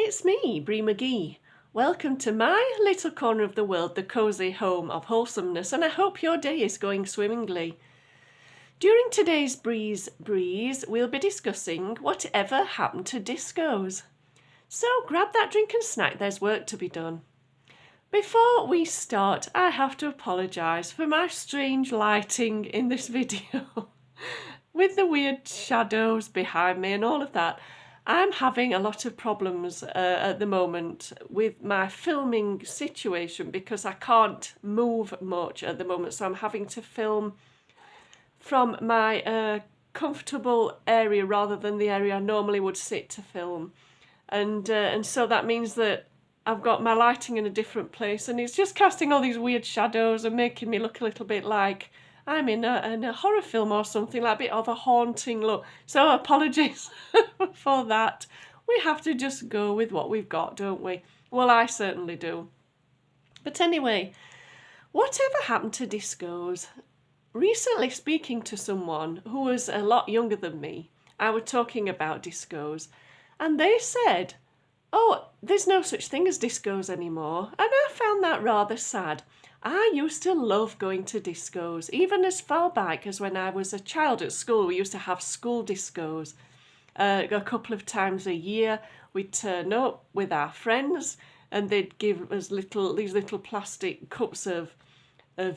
it's me, Bree McGee. Welcome to my little corner of the world, the cosy home of wholesomeness, and I hope your day is going swimmingly. During today's Breeze, we'll be discussing whatever happened to discos. So grab that drink and snack, there's work to be done. Before we start, I have to apologise for my strange lighting in this video. With the weird shadows behind me and all of that. I'm having a lot of problems at the moment with my filming situation because I can't move much at the moment, so I'm having to film from my comfortable area rather than the area I normally would sit to film, and so that means that I've got my lighting in a different place, and it's just casting all these weird shadows and making me look a little bit like I'm in a horror film or something, like a bit of a haunting look. So apologies for that. We have to just go with what we've got, don't we? Well, I certainly do. But anyway, whatever happened to discos? Recently speaking to someone who was a lot younger than me, I was talking about discos, and they said, oh, there's no such thing as discos anymore. And I found that rather sad. I used to love going to discos, even as far back as when I was a child at school. We used to have school discos a couple of times a year. We'd turn up with our friends and they'd give us these little plastic cups of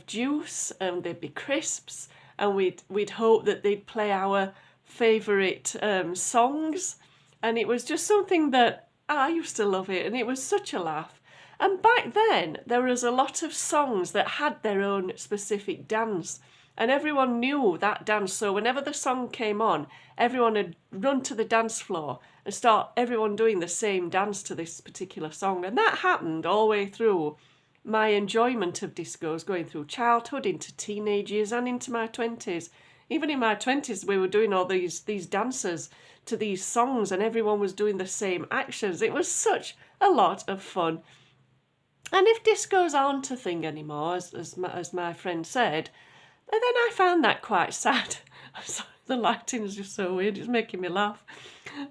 juice, and there'd be crisps, and we'd hope that they'd play our favourite songs. And it was just something that I used to love it, and it was such a laugh. And back then, there was a lot of songs that had their own specific dance, and everyone knew that dance. So whenever the song came on, everyone would run to the dance floor and start everyone doing the same dance to this particular song. And that happened all the way through my enjoyment of discos, going through childhood, into teenage years, and into my 20s. Even in my 20s, we were doing all these dances to these songs, and everyone was doing the same actions. It was such a lot of fun. And if discos aren't a thing anymore, as my friend said, then I found that quite sad. Sorry, the lighting is just so weird, it's making me laugh.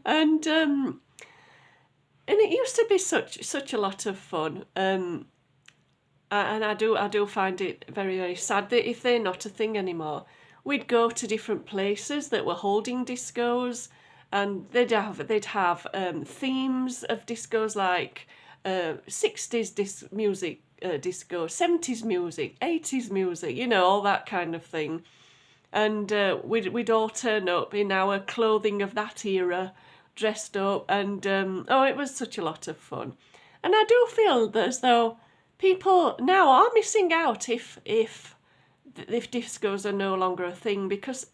And it used to be such a lot of fun. And I do find it very, very sad that if they're not a thing anymore. We'd go to different places that were holding discos, and they'd have themes of discos, like 60s music, disco, 70s music, 80s music, you know, all that kind of thing. And we'd all turn up in our clothing of that era, dressed up, and it was such a lot of fun. And I do feel that as though people now are missing out if discos are no longer a thing, because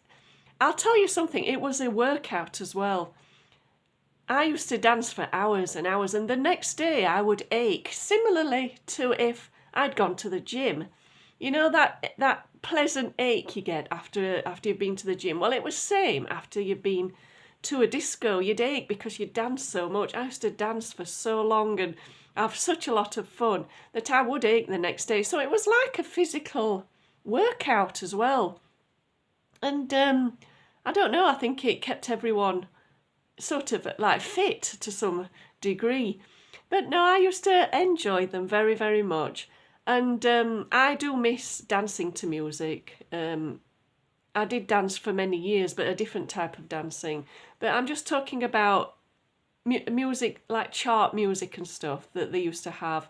I'll tell you something, it was a workout as well. I used to dance for hours and hours, and the next day I would ache, similarly to if I'd gone to the gym. You know, that pleasant ache you get after you've been to the gym? Well, it was same after you've been to a disco. You'd ache because you danced so much. I used to dance for so long and have such a lot of fun that I would ache the next day. So it was like a physical workout as well. And I don't know, I think it kept everyone sort of like fit to some degree. But no, I used to enjoy them very, very much. And I do miss dancing to music. I did dance for many years, but a different type of dancing. But I'm just talking about music, like chart music and stuff that they used to have.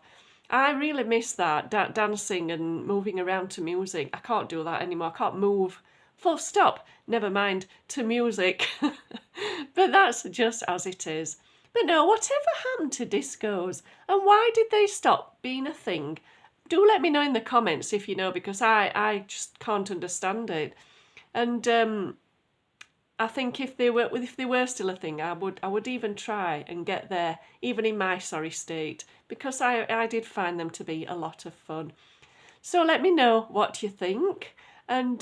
I really miss that, dancing and moving around to music. I can't do that anymore. I can't move, full stop, never mind, to music. But that's just as it is. But no, whatever happened to discos, and why did they stop being a thing? Do let me know in the comments if you know, because I just can't understand it. And I think if they were still a thing, I would even try and get there, even in my sorry state, because I did find them to be a lot of fun. So let me know what you think. And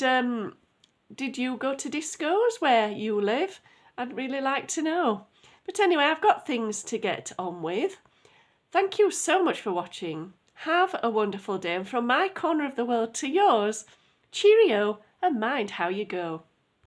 did you go to discos where you live? I'd really like to know. But anyway, I've got things to get on with. Thank you so much for watching. Have a wonderful day, and from my corner of the world to yours, cheerio and mind how you go.